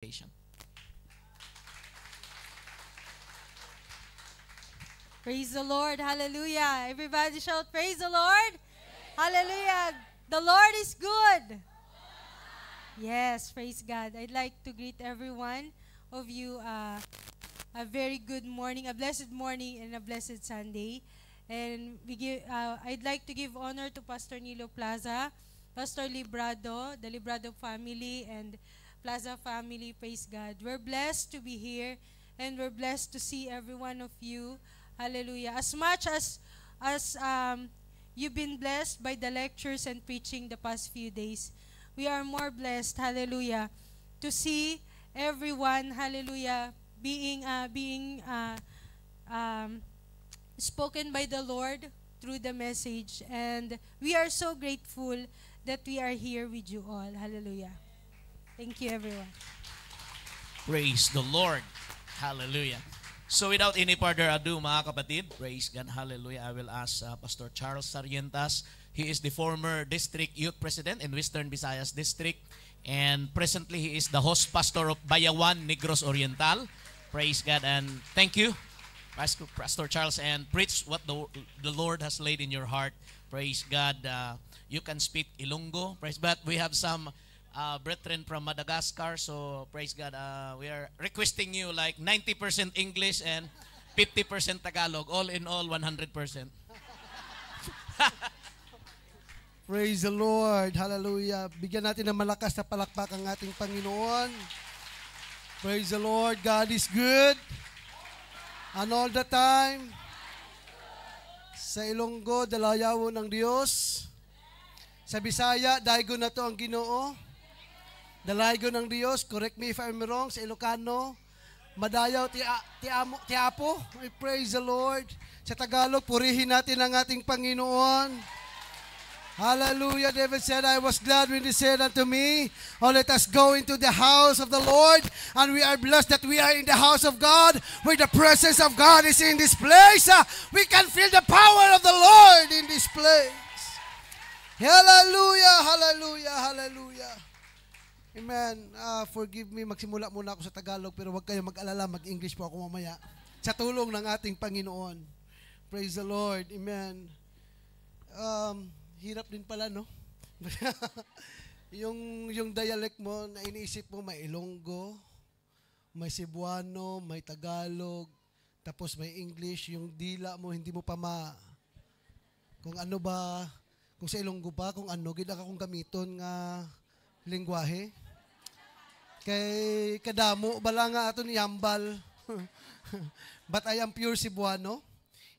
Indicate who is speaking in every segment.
Speaker 1: Patient.
Speaker 2: Praise the Lord. Hallelujah. Everybody shout, praise the Lord. Hallelujah. The Lord is good. Yes, praise God. I'd like to greet every one of you a very good morning, a blessed morning, and a blessed Sunday. And I'd like to give honor to Pastor Nilo Plaza, Pastor Librado, the Librado family, and Plaza family. Praise God. We're blessed to be here, and we're blessed to see every one of you. Hallelujah. As much as you've been blessed by the lectures and preaching the past few days, we are more blessed, hallelujah, to see everyone, hallelujah, being um, spoken by the Lord through the message. And we are so grateful that we are here with you all. Hallelujah. Thank you, everyone.
Speaker 1: Praise the Lord. Hallelujah. So without any further ado, mga kapatid, praise God, hallelujah, I will ask Pastor Charles Sarrientas. He is the former district youth president in Western Visayas District, and presently he is the host pastor of Bayawan, Negros Oriental. Praise God, and thank you, Pastor Charles, and preach what the Lord has laid in your heart. Praise God. You can speak Ilonggo. Praise God. We have some brethren from Madagascar, so praise God. We are requesting you like 90% English and 50% Tagalog. All in all, 100%.
Speaker 3: Praise the Lord. Hallelujah. Bigyan natin ng malakas na palakpak ang ating Panginoon. Praise the Lord. God is good. And all the time. Sa Ilonggo, dalayawo ng Diyos. Sa Bisaya, daigo na to ang Ginoo. Dalaygo ng Diyos. Correct me if I'm wrong. Sa Ilocano, madayaw tiapo. We praise the Lord. Sa Tagalog, purihin natin ang ating Panginoon. Hallelujah. David said, I was glad when he said unto me, oh, let us go into the house of the Lord. And we are blessed that we are in the house of God, where the presence of God is in this place. We can feel the power of the Lord in this place. Hallelujah, hallelujah, hallelujah. Amen. Forgive me, magsimula muna ako sa Tagalog, pero huwag kayong mag-alala, mag-English po ako mamaya. Sa tulong ng ating Panginoon. Praise the Lord. Amen. Hirap din pala, no? yung dialect mo, na iniisip mo, may Ilonggo, may Cebuano, may Tagalog, tapos may English, yung dila mo, hindi mo pa kung ano ba, kung sa Ilonggo ba, kung ano, gila ka kung gamiton nga lingwahe. Kay kadamo, bala nga ato ni Yambal. But I am pure Cebuano.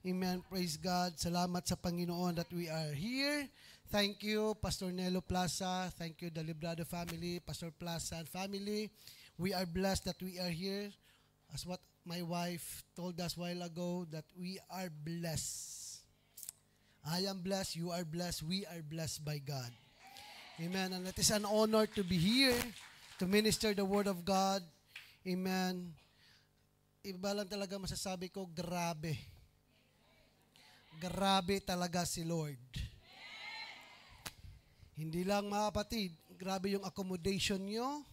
Speaker 3: Amen. Praise God. Salamat sa Panginoon that we are here. Thank you, Pastor Nelo Plaza. Thank you, the Librado family, Pastor Plaza and family. We are blessed that we are here. As what my wife told us a while ago, that we are blessed. I am blessed, you are blessed, we are blessed by God. Amen. And it is an honor to be here to minister the Word of God. Amen. Iba lang talaga masasabi ko, grabe. Grabe talaga si Lord. Hindi lang mga kapatid, grabe yung accommodation nyo.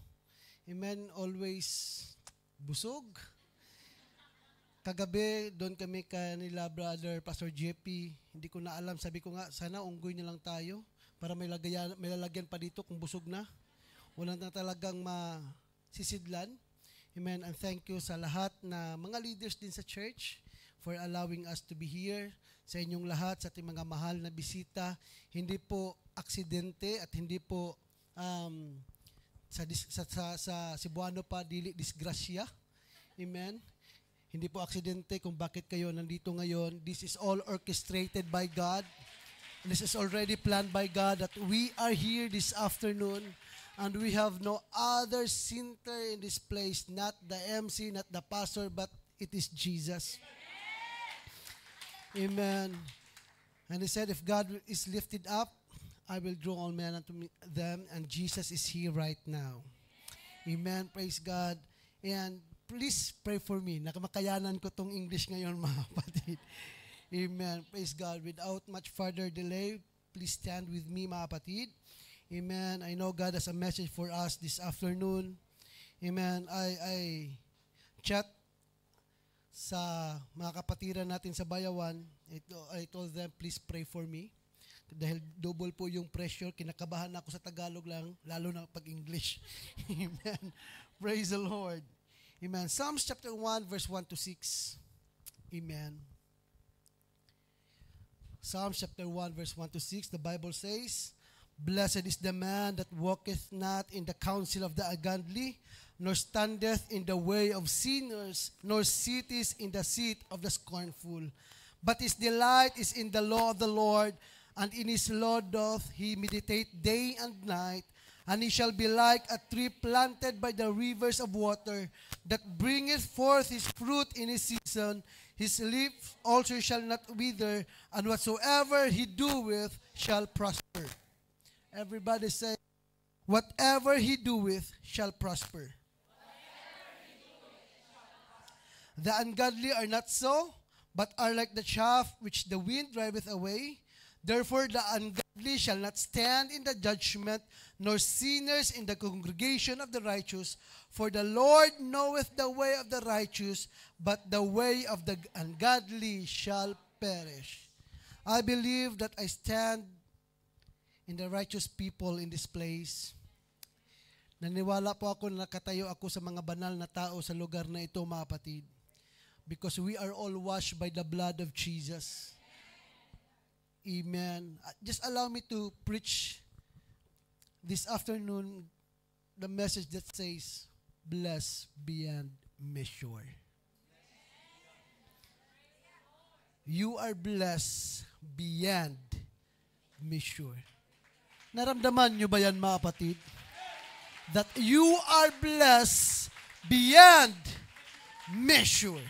Speaker 3: Amen, always busog. Kagabi, doon kami kanila brother Pastor JP, hindi ko na alam, sabi ko nga, sana unggoy na lang tayo para may lalagyan pa dito kung busog na. Wala na talagang masisidlan. Amen, and thank you sa lahat na mga leaders din sa church for allowing us to be here. Sa inyong lahat, sa ating mga mahal na bisita, hindi po aksidente at hindi po sa Cebuano pa dili disgrasya. Amen. Hindi po aksidente kung bakit kayo nandito ngayon. This is all orchestrated by God. This is already planned by God that we are here this afternoon and we have no other center in this place, not the MC, not the pastor, but it is Jesus. Amen. And he said, if God is lifted up, I will draw all men unto them, and Jesus is here right now. Amen. Praise God. And please pray for me. Nakamakayanan ko tong English ngayon, mga kapatid. Amen. Praise God. Without much further delay, please stand with me, mga kapatid. Amen. I know God has a message for us this afternoon. Amen. I chat sa mga kapatiran natin sa Bayawan. I told them, please pray for me. Dahil double po yung pressure, kinakabahan ako sa Tagalog lang, lalo na pag English. Amen. Praise the Lord. Amen. Psalms chapter 1, verse 1 to 6. Amen. Psalms chapter 1, verse 1 to 6, the Bible says, Blessed is the man that walketh not in the counsel of the ungodly, nor standeth in the way of sinners, nor sitteth in the seat of the scornful. But his delight is in the law of the Lord, and in his law doth he meditate day and night. And he shall be like a tree planted by the rivers of water, that bringeth forth his fruit in his season. His leaf also shall not wither, and whatsoever he doeth shall prosper. Everybody say, whatever he doeth shall prosper. The ungodly are not so, but are like the chaff which the wind driveth away. Therefore the ungodly shall not stand in the judgment, nor sinners in the congregation of the righteous. For the Lord knoweth the way of the righteous, but the way of the ungodly shall perish. I believe that I stand in the righteous people in this place. Naniwala po ako na nakatayo ako sa mga banal na tao sa lugar na ito, mga kapatid. Because we are all washed by the blood of Jesus. Amen. Just allow me to preach this afternoon the message that says, blessed beyond measure. You are blessed beyond measure. Naramdaman nyo ba yan, mga kapatid? That you are blessed beyond measure.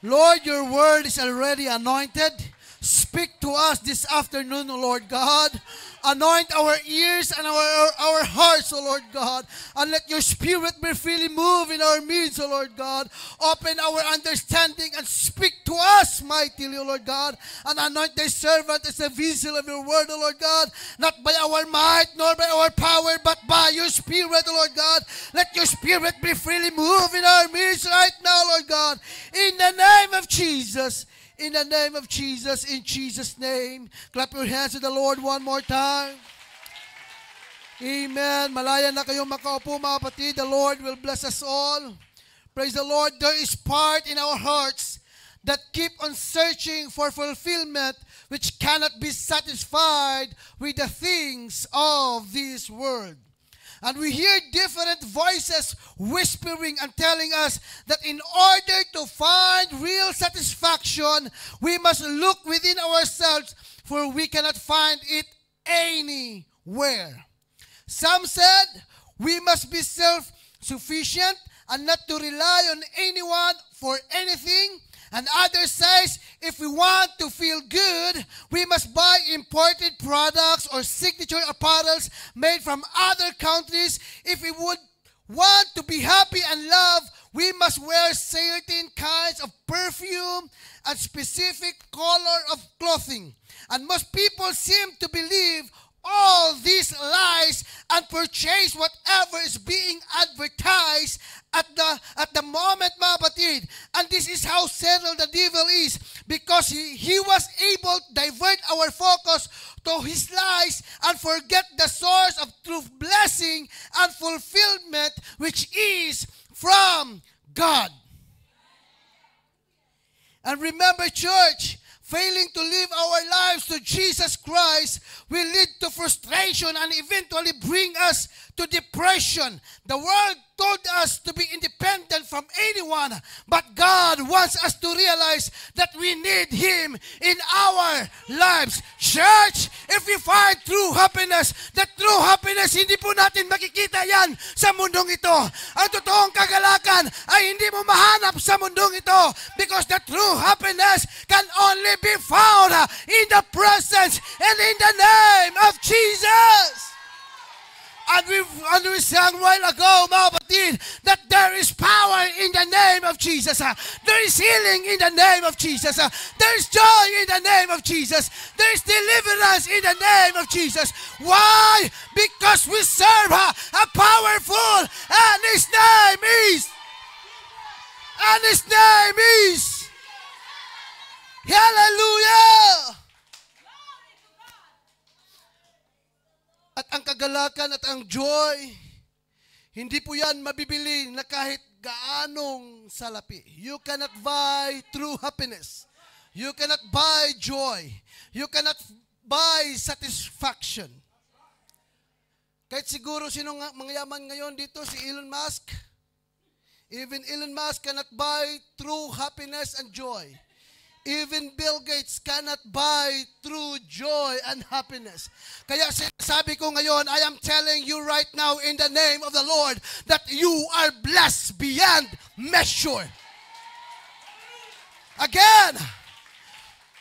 Speaker 3: Lord, your word is already anointed. Speak to us this afternoon, O Lord God. Anoint our ears and our hearts, O Lord God. And let your spirit be freely move in our midst, O Lord God. Open our understanding and speak to us mightily, O Lord God. And anoint thy servant as a vessel of your word, O Lord God. Not by our might nor by our power, but by your spirit, O Lord God. Let your spirit be freely move in our midst right now, Lord God. In the name of Jesus. In the name of Jesus, in Jesus' name. Clap your hands to the Lord one more time. Amen. Malaya na kayong makaupo, mga kapatid. The Lord will bless us all. Praise the Lord. There is part in our hearts that keep on searching for fulfillment, which cannot be satisfied with the things of this world. And we hear different voices whispering and telling us that in order to find real satisfaction, we must look within ourselves, for we cannot find it anywhere. Some said we must be self-sufficient and not to rely on anyone for anything. And others says, if we want to feel good, we must buy imported products or signature apparels made from other countries. If we would want to be happy and love, we must wear certain kinds of perfume and specific color of clothing. And most people seem to believe all these lies and purchase whatever is being advertised at the moment, mga kapatid. And this is how settled the devil is, because he was able to divert our focus to his lies and forget the source of true blessing and fulfillment, which is from God. And remember, church, failing to live our lives to Jesus Christ will lead to frustration and eventually bring us to depression. The world told us to be independent from anyone, but God wants us to realize that we need Him in our lives. Church, if we find true happiness, that true happiness, hindi po natin makikita yan sa mundong ito. Ang totoong kagalakan ay hindi mo mahanap sa mundong ito, because the true happiness can only be found in the presence and in the name of Jesus. And we sang a while ago, mga kapatid, that there is power in the name of Jesus. There is healing in the name of Jesus. There is joy in the name of Jesus. There is deliverance in the name of Jesus. Why? Because we serve a powerful, and His name is, Hallelujah! At ang kagalakan at ang joy, hindi po yan mabibili na kahit gaanong salapi. You cannot buy true happiness. You cannot buy joy. You cannot buy satisfaction. Kahit siguro sino nga mangyaman ngayon dito, si Elon Musk. Even Elon Musk cannot buy true happiness and joy. Even Bill Gates cannot buy true joy and happiness. Kaya sabi ko ngayon, I am telling you right now in the name of the Lord that you are blessed beyond measure. Again,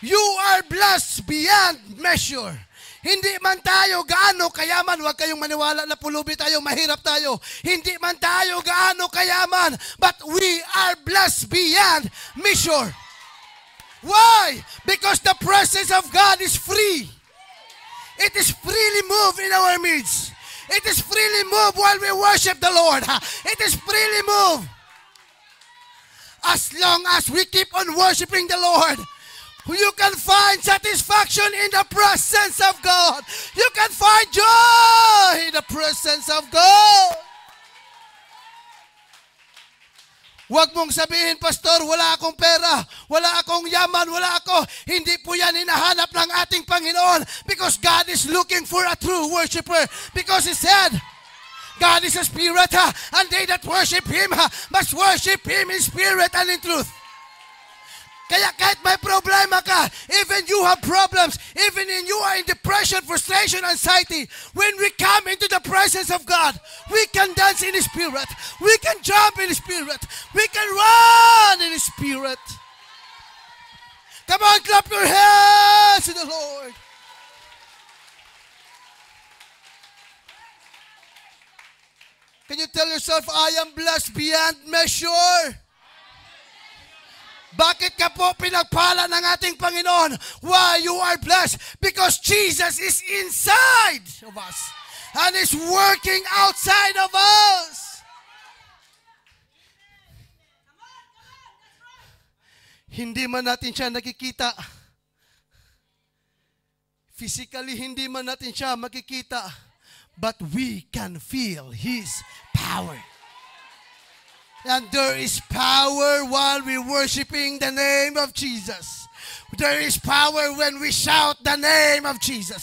Speaker 3: you are blessed beyond measure. Hindi man tayo gaano kayaman, huwag kayong maniwala na pulubi tayo, mahirap tayo. Hindi man tayo gaano kayaman, but we are blessed beyond measure. Why? Because the presence of God is free. It is freely moved in our midst. It is freely moved while we worship the Lord. It is freely moved. As long as we keep on worshiping the Lord, you can find satisfaction in the presence of God. You can find joy in the presence of God. Huwag mong sabihin, Pastor, wala akong pera, wala akong yaman, wala ako. Hindi po yan hinahanap ng ating Panginoon because God is looking for a true worshiper. Because He said, God is a spirit, and they that worship Him must worship Him in spirit and in truth. Kaya kahit may problema ka, even you have problems, even in you are in depression, frustration, anxiety, when we come into the presence of God, we can dance in His Spirit. We can jump in His Spirit. We can run in His Spirit. Come on, clap your hands to the Lord. Can you tell yourself, I am blessed beyond measure? Bakit ka po pinagpala ng ating Panginoon? Why you are blessed? Because Jesus is inside of us and is working outside of us. Hindi man natin siya nakikita. Physically, hindi man natin siya makikita. But we can feel His power. And there is power while we're worshiping the name of Jesus. There is power when we shout the name of Jesus.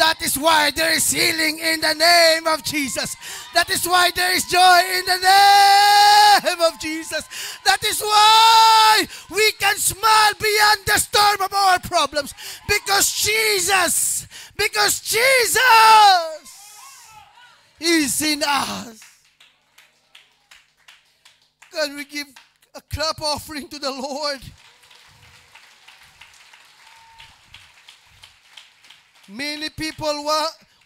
Speaker 3: That is why there is healing in the name of Jesus. That is why there is joy in the name of Jesus. That is why we can smile beyond the storm of our problems. Because Jesus is in us. Can we give a clap offering to the Lord? Many people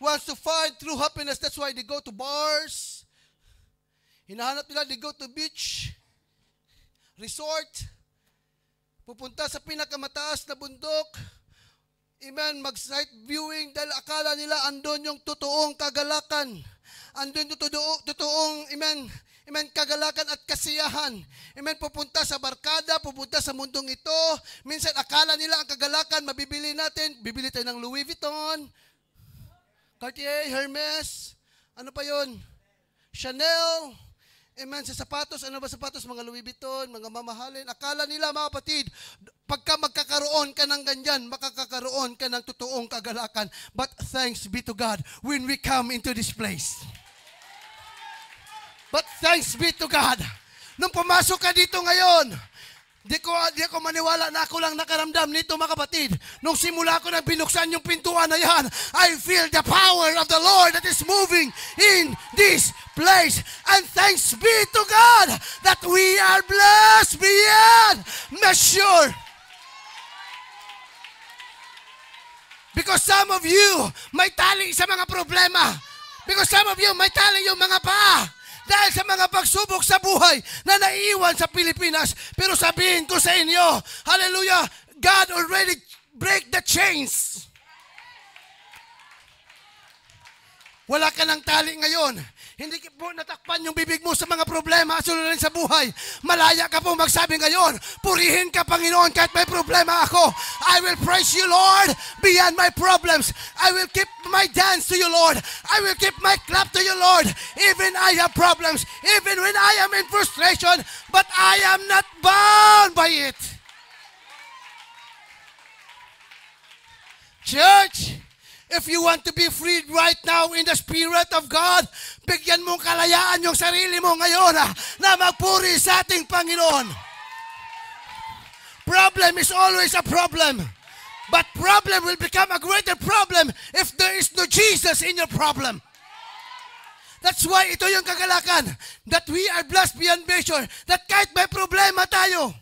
Speaker 3: want to find true happiness. That's why they go to bars. Hinahanap nila, they go to beach, resort, pupunta sa pinakamataas na bundok. Amen, mag-sight viewing dahil akala nila andun yung totoong kagalakan. Andun yung totoong, amen, kagalakan at kasiyahan. Amen, pupunta sa barkada, pupunta sa mundong ito. Minsan akala nila ang kagalakan, mabibili natin. Bibili tayo ng Louis Vuitton, Cartier, Hermes, ano pa yon? Chanel. Amen, sa sapatos, ano ba sapatos? Mga Louis Vuitton, mga mamahalin. Akala nila, mga kapatid, pagka magkakaroon ka ng ganyan, makakakaroon ka ng totoong kagalakan. But thanks be to God when we come into this place. But thanks be to God. Nung pumasok ka dito ngayon, di ko maniwala na ako lang nakaramdam nito, mga kapatid. Nung simula ko na binuksan yung pintuan na yan, I feel the power of the Lord that is moving in this place. And thanks be to God that we are blessed beyond measure. Because some of you may tali sa mga problema. Because some of you, may tali yung mga paa. Dahil sa mga pagsubok sa buhay na naiiwan sa Pilipinas. Pero sabihin ko sa inyo, hallelujah, God already break the chains. Wala ka ng tali ngayon. Hindi po natakpan yung bibig mo sa mga problema at suliranin sa buhay. Malaya ka po magsabi ngayon, purihin ka, Panginoon, kahit may problema ako. I will praise you, Lord, beyond my problems. I will keep my dance to you, Lord. I will keep my clap to you, Lord. Even I have problems, even when I am in frustration, but I am not bound by it. Church, if you want to be freed right now in the Spirit of God, bigyan mong kalayaan yung sarili mo ngayon na magpuri sa ating Panginoon. Problem is always a problem. But problem will become a greater problem if there is no Jesus in your problem. That's why ito yung kagalakan, that we are blessed beyond measure, that kahit may problema tayo,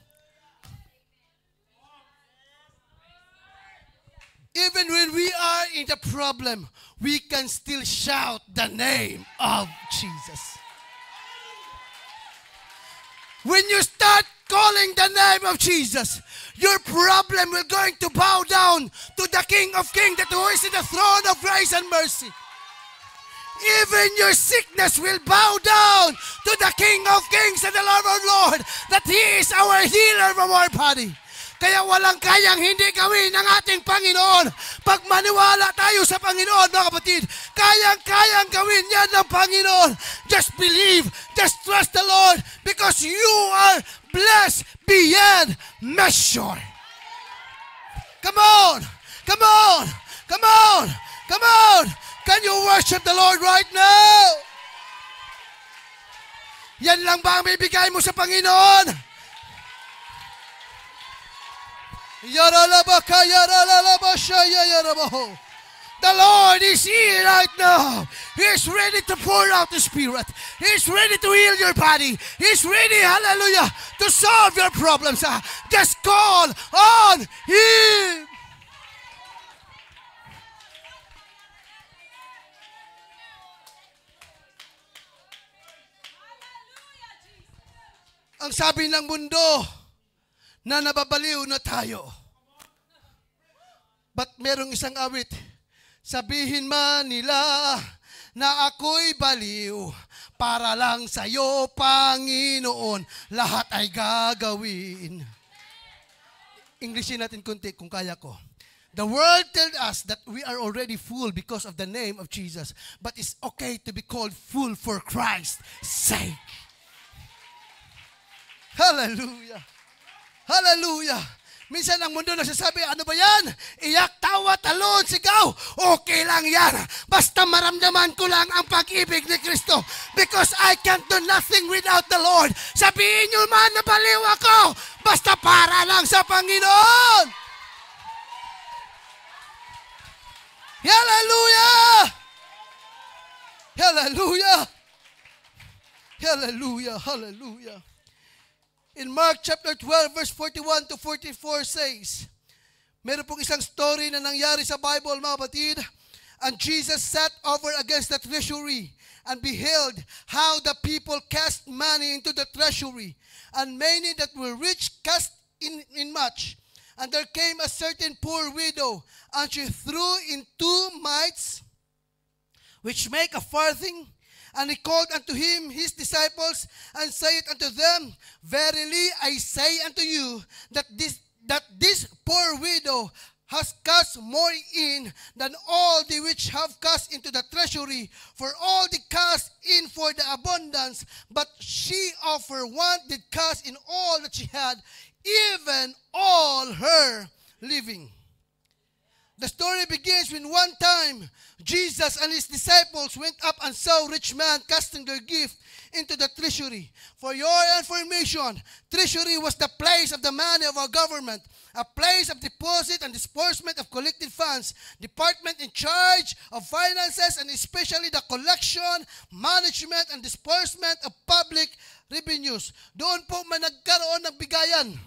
Speaker 3: even when we are in the problem, we can still shout the name of Jesus. When you start calling the name of Jesus, your problem will going to bow down to the King of Kings, that who is in the throne of grace and mercy. Even your sickness will bow down to the King of Kings and the Lord of Lords, that He is our healer from our body. Kaya walang kayang hindi gawin ng ating Panginoon. Pag maniwala tayo sa Panginoon, mga kapatid, kayang-kayang gawin yan ng Panginoon. Just believe, just trust the Lord, because you are blessed beyond measure. Come on! Come on! Come on! Come on! Can you worship the Lord right now? Yan lang ba ang bibigay mo sa Panginoon? The Lord is here right now. He is ready to pour out the Spirit. He is ready to heal your body. He is ready, hallelujah, to solve your problems. Just call on Him. Ang sabi ng mundo, na nababaliw na tayo. But merong isang awit, sabihin man nila na ako'y baliw, para lang sa'yo, Panginoon, lahat ay gagawin. Englishin natin kunti kung kaya ko. The world tells us that we are already full because of the name of Jesus, but it's okay to be called full for Christ's sake. Hallelujah! Hallelujah! Minsan ang mundo nagsasabi, ano ba yan? Iyak, tawa, talon, sigaw. Okay lang yan. Basta maramdaman ko lang ang pag-ibig ni Kristo. Because I can't do nothing without the Lord. Sabihin nyo man na baliw ako. Basta para lang sa Panginoon. Hallelujah! Hallelujah! Hallelujah! Hallelujah! In Mark chapter 12, verse 41 to 44 says, meron pong isang story na nangyari sa Bible, mga kapatid. And Jesus sat over against the treasury and beheld how the people cast money into the treasury. And many that were rich cast in much. And there came a certain poor widow, and she threw in 2 mites, which make a farthing. And he called unto him his disciples, and said unto them, Verily I say unto you, that this poor widow has cast more in than all the which have cast into the treasury. For all did cast in for the abundance, but she of her want did cast in all that she had, even all her living. The story begins when one time Jesus and his disciples went up and saw a rich man casting their gift into the treasury. For your information, treasury was the place of the money of our government, a place of deposit and disbursement of collected funds, department in charge of finances, and especially the collection, management, and disbursement of public revenues. Doon po man nagkaroon ng bigayan.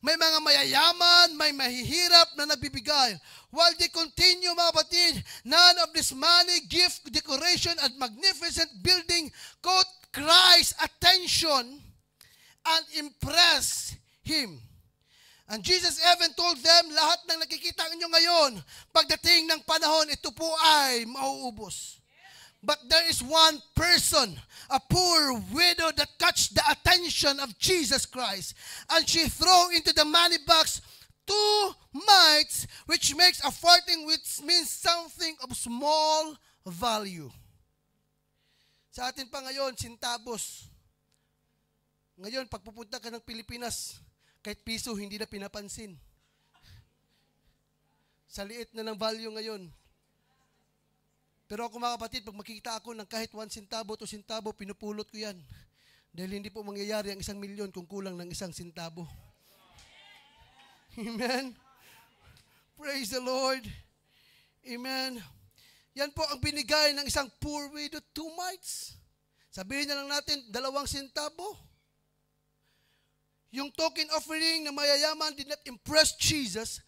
Speaker 3: may mga mayayaman, may mahihirap na nagbibigay. While they continue, mga kapatid, none of this money, gift, decoration, and magnificent building caught Christ's attention and impressed Him. And Jesus even told them, lahat ng nakikita ninyo ngayon, pagdating ng panahon, ito po ay mauubos. But there is one person, a poor widow that catch the attention of Jesus Christ. And she throw into the money box 2 mites, which makes a farthing, which means something of small value. Sa atin pa ngayon, sintabos. Ngayon, pag pupunta ka ng Pilipinas, kahit piso, hindi na pinapansin. Sa liit na ng value ngayon. Pero ako mga kapatid, pag makikita ako ng kahit 1 centavo, 2 centavo, pinupulot ko yan. Dahil hindi po mangyayari ang 1 milyon kung kulang ng 1 centavo. Amen? Praise the Lord. Amen. Yan po ang binigay ng isang poor widow, 2 mites. Sabihin na lang natin, 2 centavo. Yung token offering na mayayaman did not impress Jesus.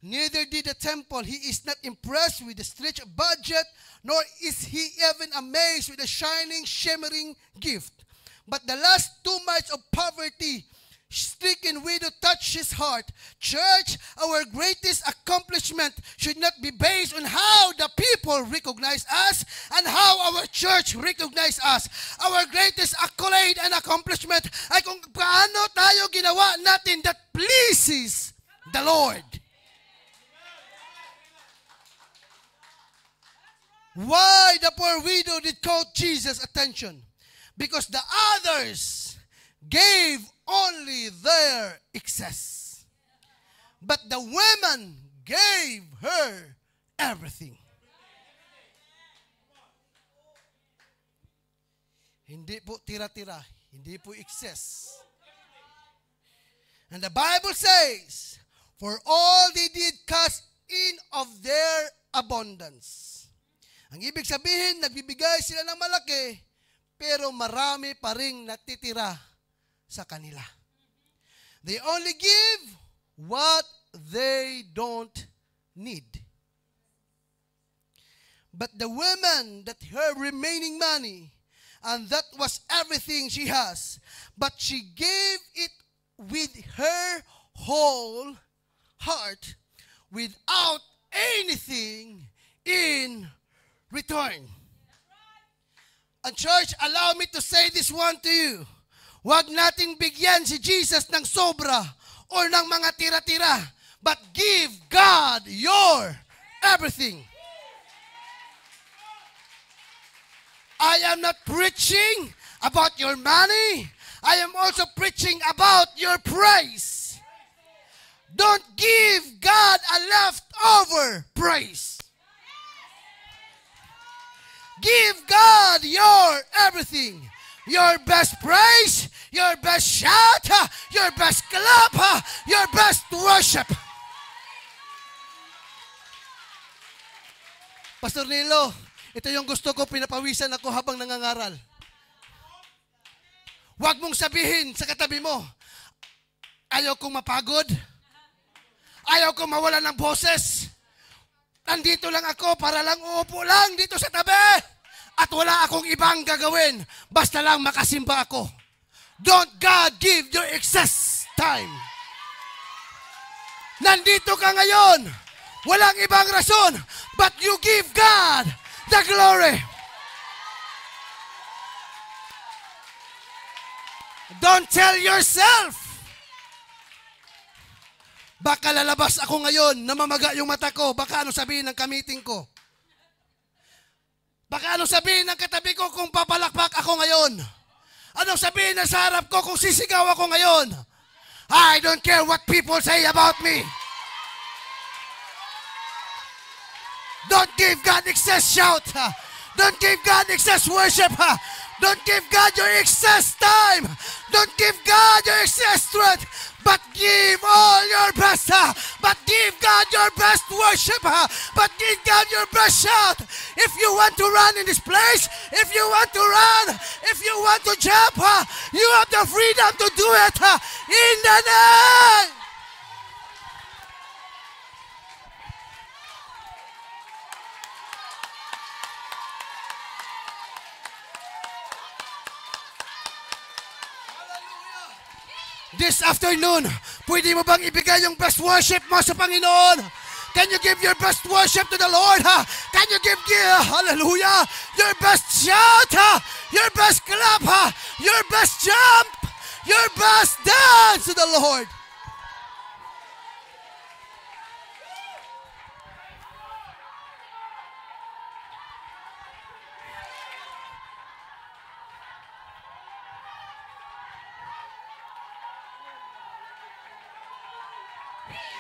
Speaker 3: Neither did the temple. He is not impressed with the stretched budget, nor is he even amazed with the shining, shimmering gift. But the last 2 mites of poverty-stricken widow touched his heart. Church, our greatest accomplishment should not be based on how the people recognize us and how our church recognize us. Our greatest accolade and accomplishment ay kung paano tayo ginawa natin that pleases the Lord. Why the poor widow did caught Jesus' attention? Because the others gave only their excess. But the woman gave her everything. Hindi po tira-tira. Hindi po excess. And the Bible says, for all they did cast in of their abundance. Ang ibig sabihin, nagbibigay sila ng malaki, pero marami pa ring natitira sa kanila. They only give what they don't need. But the woman that her remaining money, and that was everything she has, but she gave it with her whole heart, without anything in return. And church, allow me to say this one to you. Huwag nating bigyan si Jesus ng sobra o ng mga tira-tira, but give God your everything. I am not preaching about your money. I am also preaching about your praise. Don't give God a leftover praise. Give God your everything. Your best praise, your best shout, your best clap, your best worship. Pastor Nilo, ito yung gusto ko, pinapawisan ako habang nangangaral. Huwag mong sabihin sa katabi mo, ayaw kong mapagod, ayaw kong mawala ng boses, nandito lang ako para lang uupo lang dito sa tabi at wala akong ibang gagawin, basta lang makasimba ako. Don't God give your excess time. Nandito ka ngayon, walang ibang rason, but you give God the glory. Don't tell yourself, baka lalabas ako ngayon, namamaga yung mata ko, baka ano sabihin ng kamiting ko. Baka ano sabihin ng katabi ko kung papalakpak ako ngayon. Anong sabihin na sa harap ko kung sisigaw ako ngayon. I don't care what people say about me. Don't give God excess shout. Don't give God excess worship. Don't give God your excess time. Don't give God your excess strength. But give all your best. But give God your best worship. But give God your best shout. If you want to run in this place, if you want to run, if you want to jump, you have the freedom to do it. In the name This afternoon, pwede mo bang ibigay yung best worship mo sa Panginoon? Can you give your best worship to the Lord? Can you give, hallelujah, your best shout, your best clap, your best jump, your best dance to the Lord?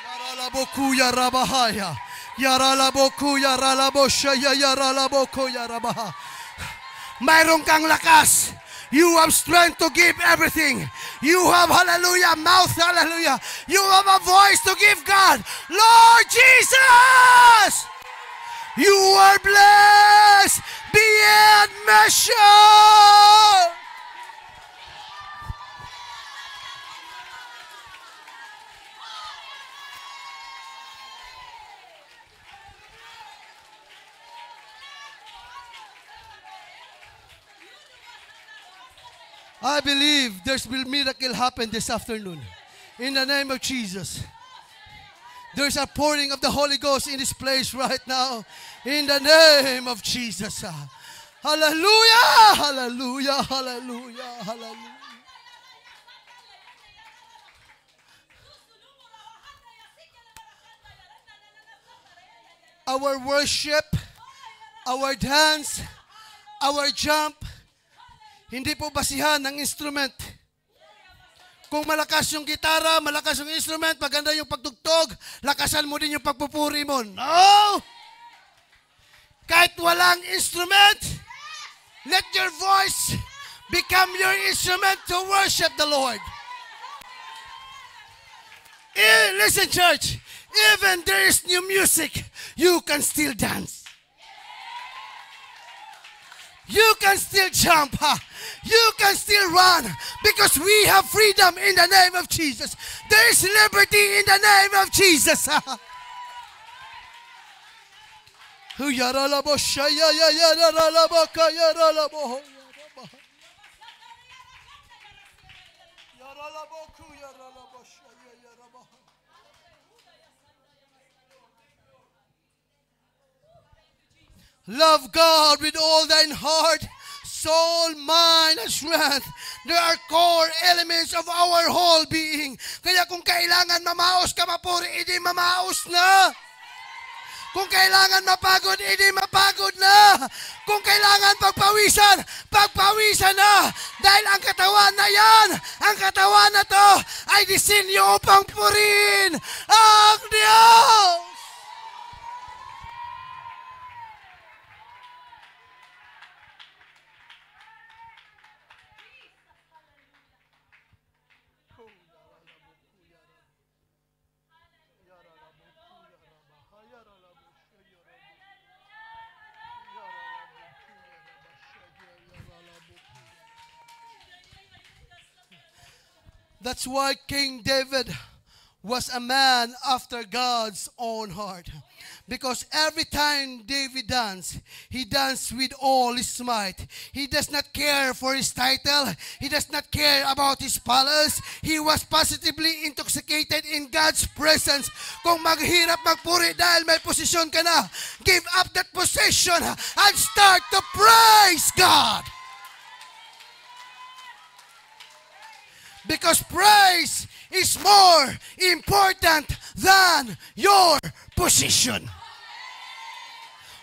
Speaker 3: Yaralabokuya rabahaya. Yaralabokuya ralaboshaya yaralabokuya rabaha. Mayroon kang lakas. You have strength to give everything. You have, hallelujah, mouth, hallelujah. You have a voice to give God. Lord Jesus, you are blessed beyond measure. I believe there's will miracle happen this afternoon. In the name of Jesus. There's a pouring of the Holy Ghost in this place right now. In the name of Jesus. Hallelujah! Hallelujah! Hallelujah! Hallelujah! Our worship, our dance, our jump, hindi po basihan ng instrument. Kung malakas yung gitara, malakas yung instrument, maganda yung pagtugtog, lakasan mo din yung pagpupuri mo. No! Kahit walang instrument, let your voice become your instrument to worship the Lord. Listen, church, even there is new music, you can still dance. You can still jump. You can still run because we have freedom in the name of Jesus. There is liberty in the name of Jesus. Love God with all thine heart, soul, mind, and strength. They are core elements of our whole being. Kaya kung kailangan mamaos ka mapuri, hindi mamaos na. Kung kailangan mapagod, hindi mapagod na. Kung kailangan pagpawisan, pagpawisan na. Dahil ang katawan na yan, ang katawan na to, ay disenyo upang purihin ang Diyos. That's why King David was a man after God's own heart. Because every time David danced, he danced with all his might. He does not care for his title. He does not care about his palace. He was positively intoxicated in God's presence. Kung maghirap magpuri dahil may posisyon ka na, give up that position and start to praise God. Because praise is more important than your position.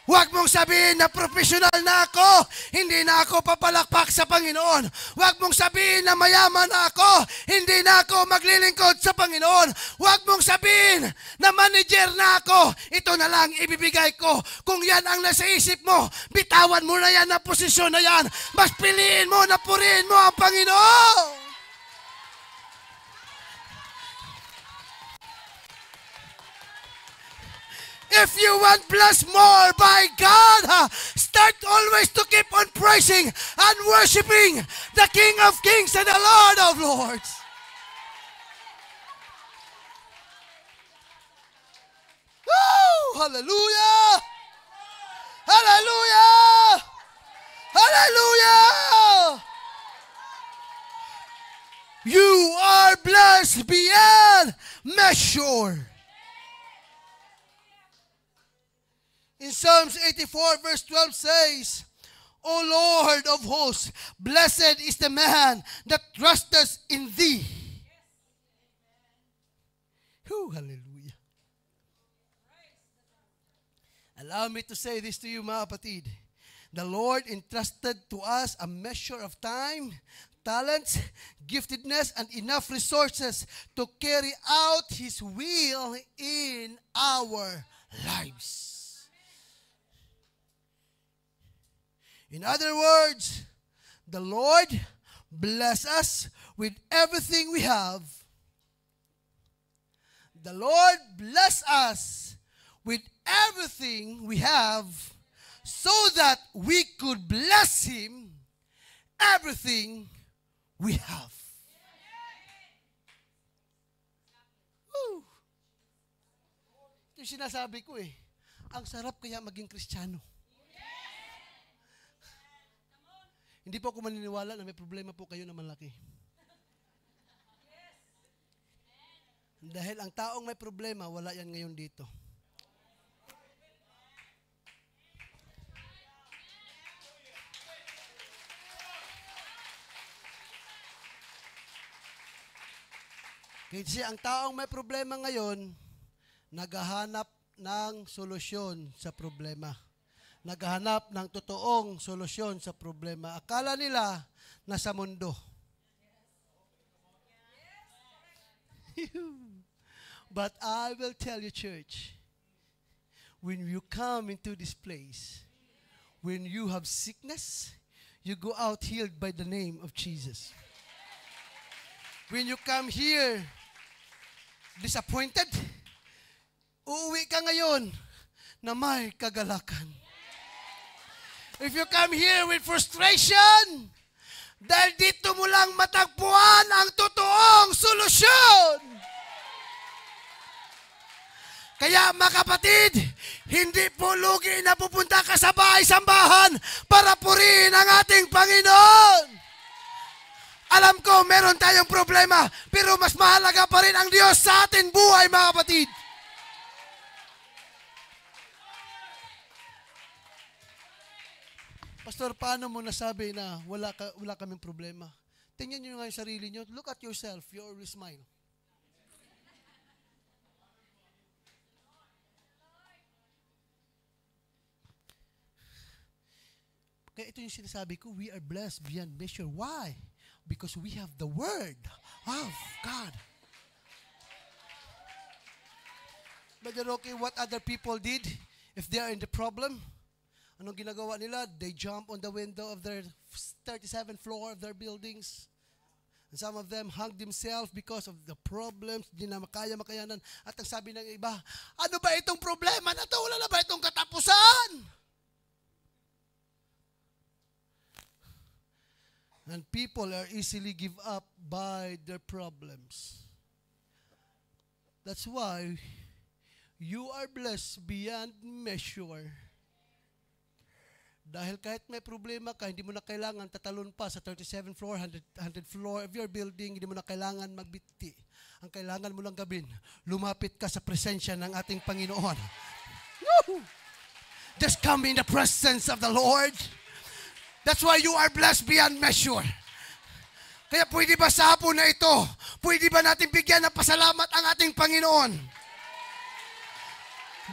Speaker 3: Huwag mong sabihin na professional na ako, hindi na ako papalakpak sa Panginoon. Huwag mong sabihin na mayaman na ako, hindi na ako maglilingkod sa Panginoon. Huwag mong sabihin na manager na ako, ito na lang ibibigay ko. Kung yan ang nasa isip mo, bitawan mo na yan na posisyon na yan. Mas piliin mo na purihin mo ang Panginoon. If you want blessed more by God, start always to keep on praising and worshiping the King of Kings and the Lord of Lords. Woo! Hallelujah! Hallelujah! Hallelujah! You are are blessed beyond measure. In Psalms 84 verse 12 says, O Lord of hosts, blessed is the man that trusteth in thee. Hallelujah. Allow me to say this to you, mga kapatid. The Lord entrusted to us a measure of time, talents, giftedness, and enough resources to carry out His will in our lives. In other words, the Lord bless us with everything we have. The Lord bless us with everything we have so that we could bless Him everything we have. Woo! Ito yung sinasabi ko eh. Ang sarap kaya maging Kristiyano. Hindi po ako maniniwala na may problema po kayo na malaki. Dahil ang taong may problema, wala yan ngayon dito. Kasi ang taong may problema ngayon, naghahanap ng solusyon sa problema. Naghahanap ng totoong solusyon sa problema. Akala nila nasa mundo. But I will tell you, church, when you come into this place, when you have sickness, you go out healed by the name of Jesus. When you come here disappointed, uuwi ka ngayon na may kagalakan. If you come here with frustration, dahil dito mo lang matagpuan ang totoong solusyon. Kaya mga kapatid, hindi po lugi na pupunta ka sa bahay-sambahan para purihin ang ating Panginoon. Alam ko, meron tayong problema, pero mas mahalaga pa rin ang Diyos sa ating buhay, mga kapatid. Pastor, paano mo nasabi na wala kaming problema? Tingnan nyo nga yung sarili nyo. Look at yourself. You always smile. Kaya ito yung sinasabi ko, we are blessed beyond measure. Why? Because we have the Word of God. Brother Rocky, what other people did, if they are in the problem, anong ginagawa nila? They jump on the window of their 37th floor of their buildings. And some of them hung themselves because of the problems, di na makayanan. At ang sabi ng iba, ano ba itong problema na ito? Wala na ba itong katapusan? And people are easily give up by their problems. That's why you are blessed beyond measure. Dahil kahit may problema ka, hindi mo na kailangan tatalon pa sa 37th floor, 100th floor of your building, hindi mo na kailangan magbiti. Ang kailangan mo lang gawin, lumapit ka sa presensya ng ating Panginoon. Woo! Just come in the presence of the Lord. That's why you are blessed beyond measure. Kaya pwede ba sa hapon na ito, pwede ba natin bigyan ng pasalamat ang ating Panginoon?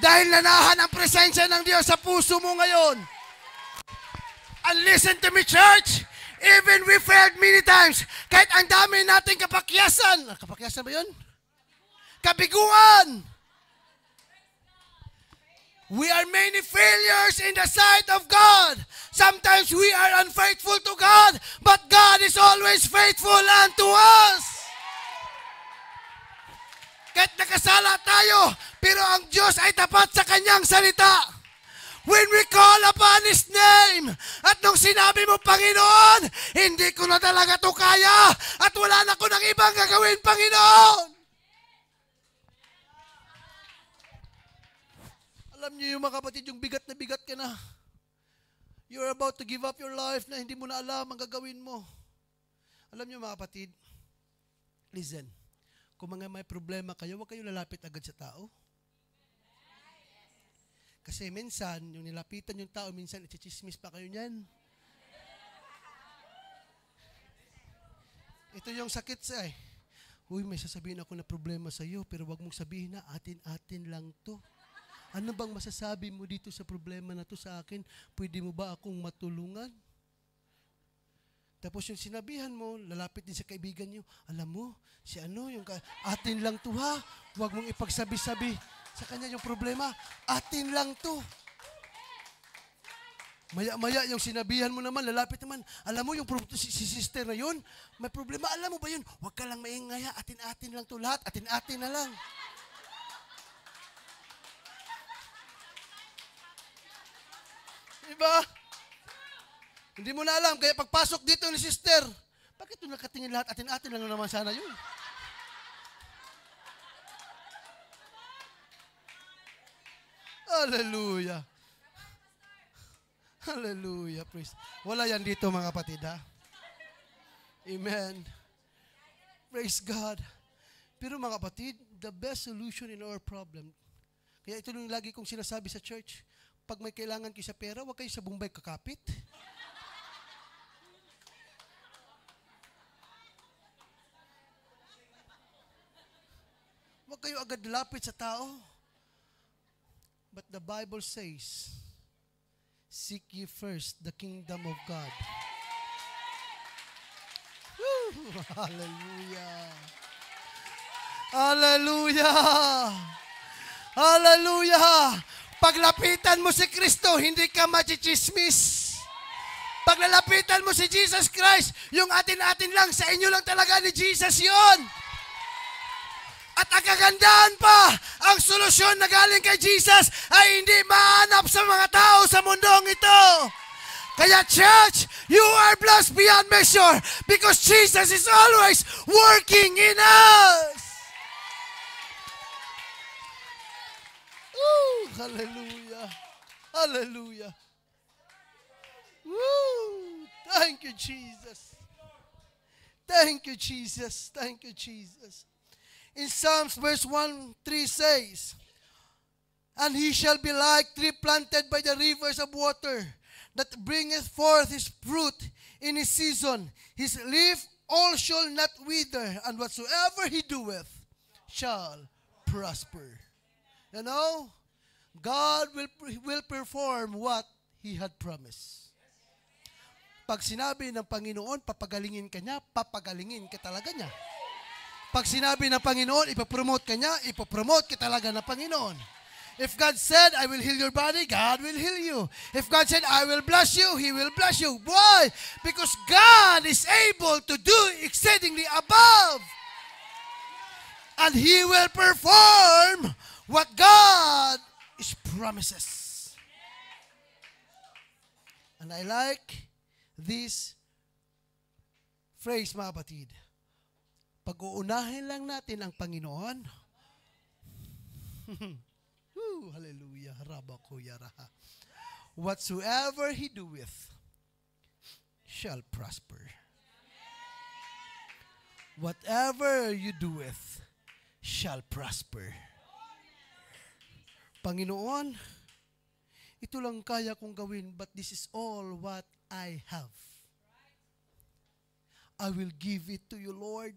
Speaker 3: Dahil nanahan ang presensya ng Diyos sa puso mo ngayon. And listen to me, church, even we failed many times, kahit ang dami nating kapakyasan. Kapakyasan ba yun? Kabiguan. We are many failures in the sight of God. Sometimes we are unfaithful to God, but God is always faithful unto us. Kahit nakasala tayo, pero ang Diyos ay tapat sa Kanyang salita. When we call upon His name, at nung sinabi mo, Panginoon, hindi ko na talaga to kaya, at wala na ko ng ibang gagawin, Panginoon. Alam niyo yung mga kapatid, yung bigat na bigat ka na. You're about to give up your life na hindi mo na alam ang gagawin mo. Alam niyo mga kapatid, Listen, kung mga may problema kayo, huwag kayo lalapit agad sa tao. Kasi minsan, yung nilapitan yung tao, minsan ichichismis pa kayo niyan. Ito yung sakit sa Uy, may sasabihin ako na problema sa iyo, pero wag mong sabihin na atin-atin lang to. Ano bang masasabi mo dito sa problema na to sa akin? Pwede mo ba akong matulungan? Tapos yung sinabihan mo, lalapit din sa kaibigan niyo, alam mo, si atin lang to ha. Wag mong ipagsabi-sabi sa kanya yung problema. Atin lang to. Maya-maya yung sinabihan mo naman, lalapit naman, alam mo yung si sister na yun, may problema, alam mo ba yun? Huwag ka lang maingay ha, atin-atin lang to lahat, atin-atin na lang. Diba? Hindi mo na alam, kaya pagpasok dito ni sister, bakit ito nakatingin lahat, atin-atin lang naman sana yun? Hallelujah. Hallelujah, praise. Wala yan dito mga kapatid, ha? Amen. Praise God. Pero mga kapatid, the best solution in our problem, kaya ito yung lagi kong sinasabi sa church, pag may kailangan kayo sa pera, huwag kayo sa Bombay kakapit. Huwag kayo agad lapit sa tao. But the Bible says, seek ye first the kingdom of God. Woo! Hallelujah! Hallelujah! Hallelujah! Paglapitan mo si Kristo, hindi ka machichismis. Paglalapitan mo si Jesus Christ, yung atin-atin lang, sa inyo lang talaga ni Jesus yon. At ang kagandahan pa, ang solusyon na galing kay Jesus ay hindi mahanap sa mga tao sa mundong ito. Kaya church, you are blessed beyond measure because Jesus is always working in us. Ooh, hallelujah. Hallelujah. Woo! Thank you, Jesus. Thank you, Jesus. Thank you, Jesus. In Psalms verse 1:3 says, and he shall be like tree planted by the rivers of water, that bringeth forth his fruit in his season. His leaf all shall not wither, and whatsoever he doeth shall prosper. You know, God will perform what He had promised. Pag sinabi ng Panginoon, papagalingin ka niya, papagalingin ka talaga niya. Pag sinabi ng Panginoon, ipapromote ka niya, ipapromote ka talaga ng Panginoon. If God said, I will heal your body, God will heal you. If God said, I will bless you, He will bless you. Why? Because God is able to do exceedingly above. And He will perform what God is promises. And I like this phrase, mga kapatid. Pag-uunahin lang natin ang Panginoon. Hallelujah. Rabakuyaraha. Whatsoever He doeth shall prosper. Whatever you doeth shall prosper. Panginoon, ito lang kaya kong gawin, but this is all what I have. I will give it to you, Lord.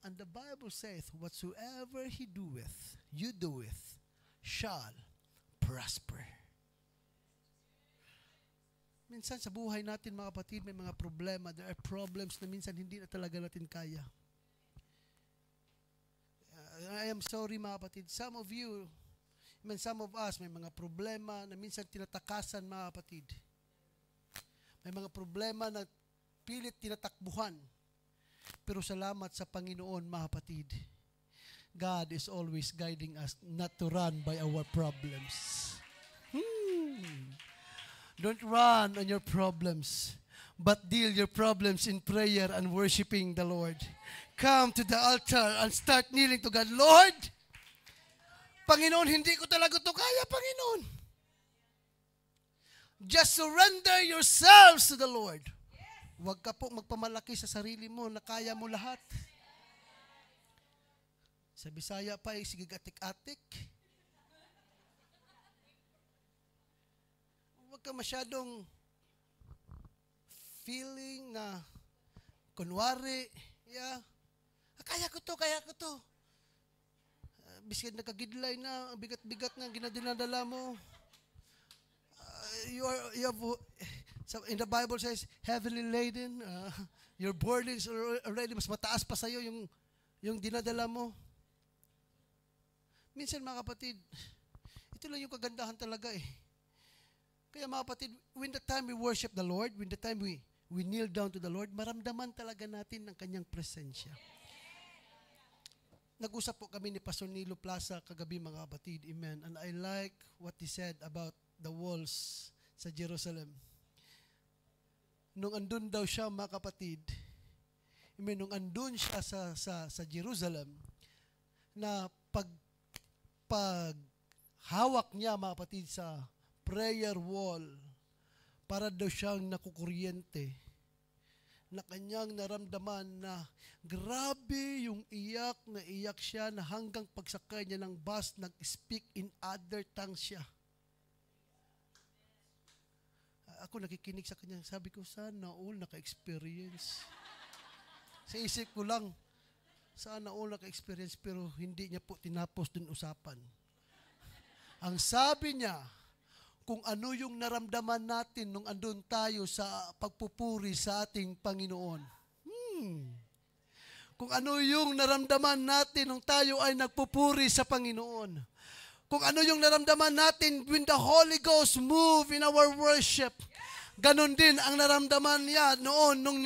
Speaker 3: And the Bible saith, whatsoever He doeth, you doeth, shall prosper. Minsan sa buhay natin, mga kapatid, may mga problema. There are problems na minsan hindi na talaga natin kaya. I am sorry, mga kapatid. Some of you, some of us, may mga problema na minsan tinatakasan, mga kapatid. May mga problema na pilit tinatakbuhan. Pero salamat sa Panginoon, mga kapatid. God is always guiding us not to run by our problems. Don't run on your problems, but deal your problems in prayer and worshiping the Lord. Come to the altar and start kneeling to God. Lord, Panginoon, hindi ko talaga ito kaya, Panginoon. Just surrender yourselves to the Lord. Huwag ka po magpamalaki sa sarili mo na kaya mo lahat. Sa Bisaya pa ay sige atik-atik. Huwag ka masyadong feeling na kunwari, kaya ko to. Biskin nakagidlay na, bigat-bigat na ginadinadala mo. In the Bible says, heavily laden, your burdens are already, mas mataas pa sa'yo yung dinadala mo. Minsan mga kapatid, ito lang yung kagandahan talaga eh. Kaya mga kapatid, when the time we worship the Lord, when the time we kneel down to the Lord, maramdaman talaga natin ang kanyang presensya. Nag-usap po kami ni Pastor Nilo Plaza kagabi mga kapatid, amen. And I like what he said about the walls sa Jerusalem. Nung andun daw siya mga kapatid, amen, nung andun siya sa Jerusalem, na pag hawak niya mga kapatid sa prayer wall, para daw siyang nakukuryente, na kanyang naramdaman na grabe yung iyak siya na hanggang pagsakay niya ng bus, nag-speak in other tongues siya. Ako nakikinig sa kanya, sabi ko, sana all naka-experience. Sa isip ko lang, sana all naka-experience, pero hindi niya po tinapos dun usapan. Ang sabi niya, kung ano yung naramdaman natin nung andun tayo sa pagpupuri sa ating Panginoon. Kung ano yung naramdaman natin nung tayo ay nagpupuri sa Panginoon. Kung ano yung naramdaman natin when the Holy Ghost move in our worship. Ganon din ang naramdaman niya noon nung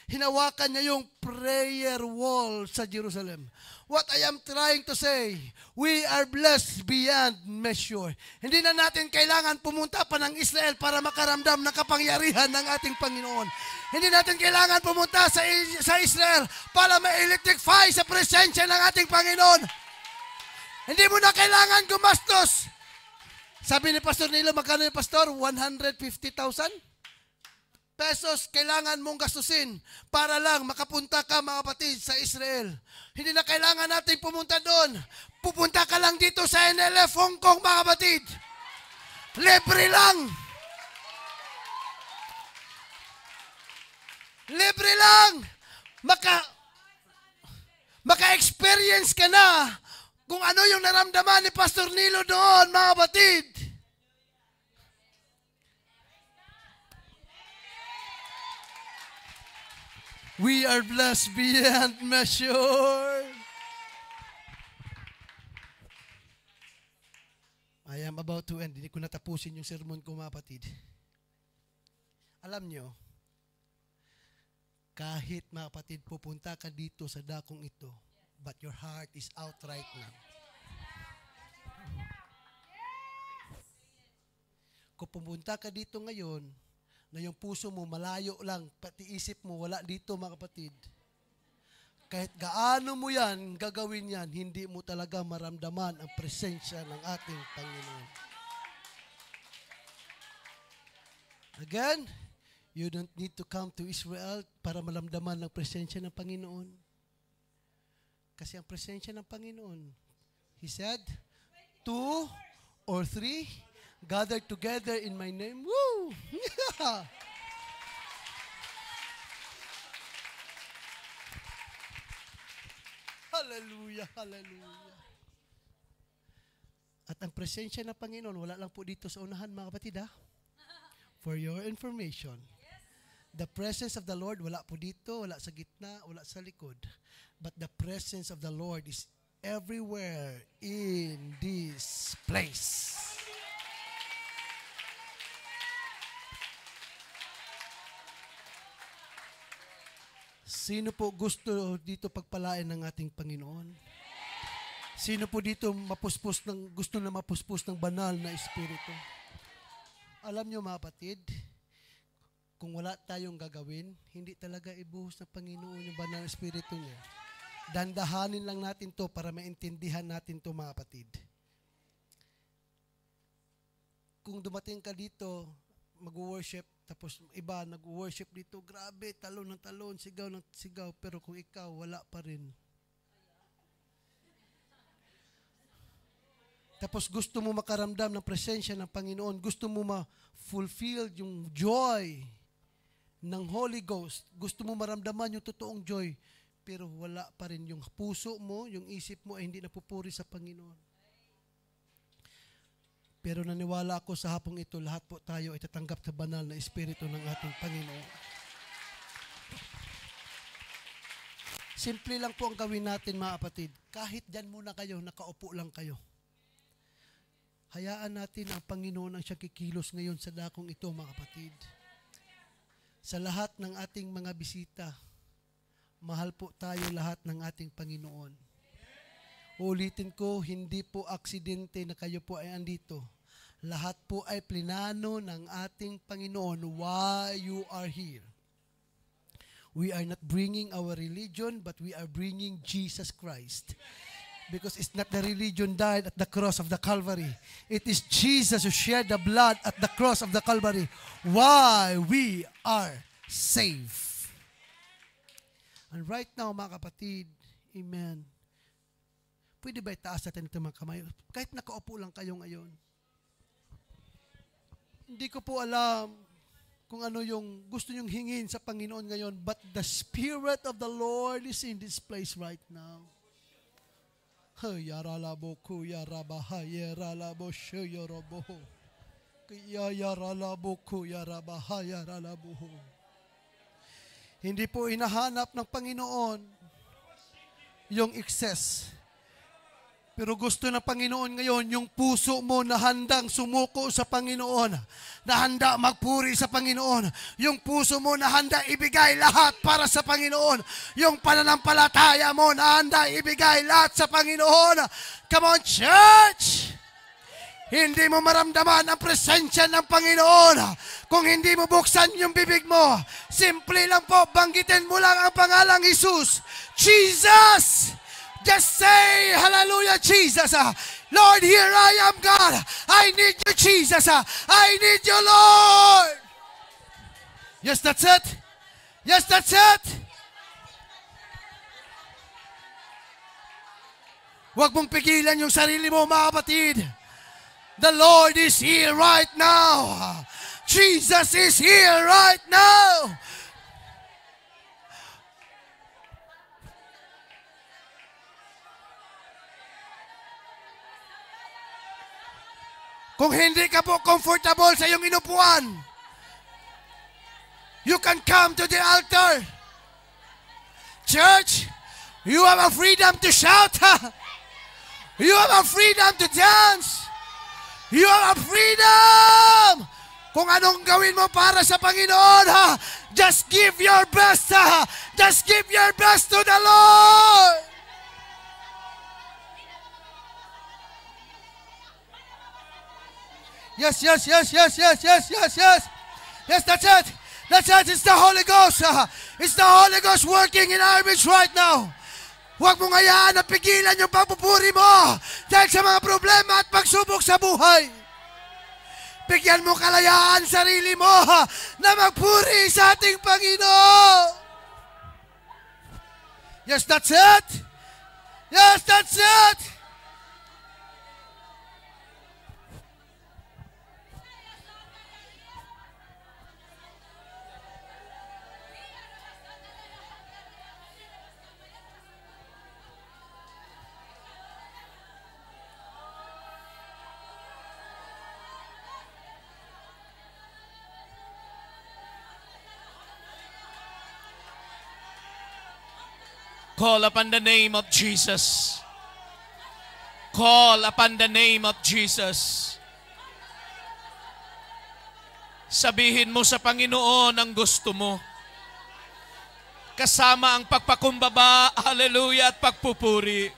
Speaker 3: hinawakan niya yung prayer wall sa Jerusalem. What I am trying to say, we are blessed beyond measure. Hindi na natin kailangan pumunta pa ng Israel para makaramdam ng kapangyarihan ng ating Panginoon. Hindi natin kailangan pumunta sa Israel para ma-electrify sa presensya ng ating Panginoon. Hindi mo na kailangan gumastos. Sabi ni Pastor Nilo, magkano yung Pastor? 150,000 pesos kailangan mong gastusin para lang makapunta ka mga kapatid sa Israel. Hindi na kailangan natin pumunta doon. Pupunta ka lang dito sa NLF Hong Kong mga kapatid. Libre lang. Libre lang. Maka-experience ka na kung ano yung naramdaman ni Pastor Nilo doon mga kapatid. We are blessed beyond measure. I am about to end. Hindi ko natapusin yung sermon ko, mga kapatid. Alam nyo, kahit mga kapatid, pupunta ka dito sa dakong ito, but your heart is out right now. Kung pumunta ka dito ngayon, na yung puso mo malayo lang, pati isip mo wala dito mga kapatid. Kahit gaano mo yan, gagawin yan, hindi mo talaga maramdaman ang presensya ng ating Panginoon. Again, you don't need to come to Israel para maramdaman ang presensya ng Panginoon. Kasi ang presensya ng Panginoon, He said, 2 or 3 gathered together in my name. Woo! Hallelujah, hallelujah. At ang presensya ng Panginoon, wala lang po dito sa unahan, mga kapatid, ha? For your information, the presence of the Lord, wala po dito, wala sa gitna, wala sa likod. But the presence of the Lord is everywhere in this place. Sino po gusto dito pagpalain ng ating Panginoon? Sino po dito gusto na mapuspos ng banal na Espiritu? Alam nyo mga kapatid, kung wala tayong gagawin, hindi talaga ibuhos ng Panginoon yung banal na Espiritu niya. Dandahanin lang natin to para maintindihan natin to mga kapatid. Kung dumating ka dito, mag-worship, Tapos iba nag-worship dito, grabe, talon ng talon, sigaw ng sigaw, pero kung ikaw, wala pa rin. Tapos gusto mo makaramdam ng presensya ng Panginoon, gusto mo ma-fulfill yung joy ng Holy Ghost, gusto mo maramdaman yung totoong joy, pero wala pa rin yung puso mo, yung isip mo ay hindi napupuri sa Panginoon. Pero naniwala ako sa hapong ito, lahat po tayo ay tatanggap sa banal na Espiritu ng ating Panginoon. Simple lang po ang gawin natin, mga kapatid. Kahit dyan muna kayo, nakaupo lang kayo. Hayaan natin ang Panginoon ang siyang kikilos ngayon sa dakong ito, mga kapatid. Sa lahat ng ating mga bisita, mahal po tayo lahat ng ating Panginoon. Ulitin ko, hindi po aksidente na kayo po ay andito. Lahat po ay plinano ng ating Panginoon why you are here. We are not bringing our religion, but we are bringing Jesus Christ. Because it's not the religion died at the cross of the Calvary. It is Jesus who shed the blood at the cross of the Calvary. Why we are saved. And right now, mga kapatid, amen. Pwede ba itaas natin ito mga kamay? Kahit nakaupo lang kayo ngayon. Hindi ko po alam kung ano yung gusto nyong hingin sa Panginoon ngayon, but the Spirit of the Lord is in this place right now. Yaralabo kuyarabaha yaralabo shuyorobo. Yaralabo kuyarabaha yaralabo. Hindi po hinahanap ng Panginoon yung excess. Pero gusto ng Panginoon ngayon, yung puso mo na handang sumuko sa Panginoon, na handa magpuri sa Panginoon, yung puso mo na handa ibigay lahat para sa Panginoon, yung pananampalataya mo na handa ibigay lahat sa Panginoon. Come on, church! Hindi mo maramdaman ang presensya ng Panginoon kung hindi mo buksan yung bibig mo. Simple lang po, banggitin mo lang ang pangalang Jesus. Jesus! Just say, hallelujah, Jesus. Lord, here I am, God. I need you, Jesus. I need you, Lord. Yes, that's it. Yes, that's it. Huwag mong pigilan yung sarili mo, mga kapatid. The Lord is here right now. Jesus is here right now. Kung hindi ka po comfortable sa iyong inupuan, you can come to the altar. Church, you have a freedom to shout. You have a freedom to dance. You have a freedom. Kung anong gawin mo para sa Panginoon, just give your best. Just give your best to the Lord. Yes, yes, yes, yes, yes, yes, yes, yes. Yes, that's it. That's it. It's the Holy Ghost. It's the Holy Ghost working in our midst right now. Huwag mong hayaan na pigilan yung pagpupuri mo dahil sa mga problema at pagsubok sa buhay. Bigyan mo kalayaan sarili mo na magpuri sa ating Panginoon. Yes, that's it. Yes, that's it.
Speaker 1: Call upon the name of Jesus. Call upon the name of Jesus. Sabihin mo sa Panginoon ang gusto mo. Kasama ang pagpakumbaba, hallelujah, at pagpupuri.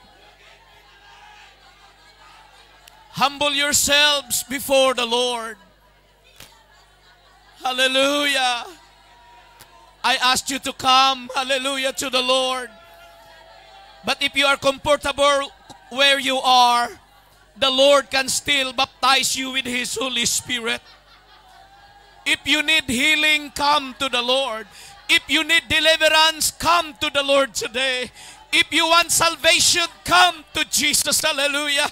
Speaker 1: Humble yourselves before the Lord. Hallelujah. I asked you to come, hallelujah, to the Lord. But if you are comfortable where you are, the Lord can still baptize you with His Holy Spirit. If you need healing, come to the Lord. If you need deliverance, come to the Lord today. If you want salvation, come to Jesus. Hallelujah.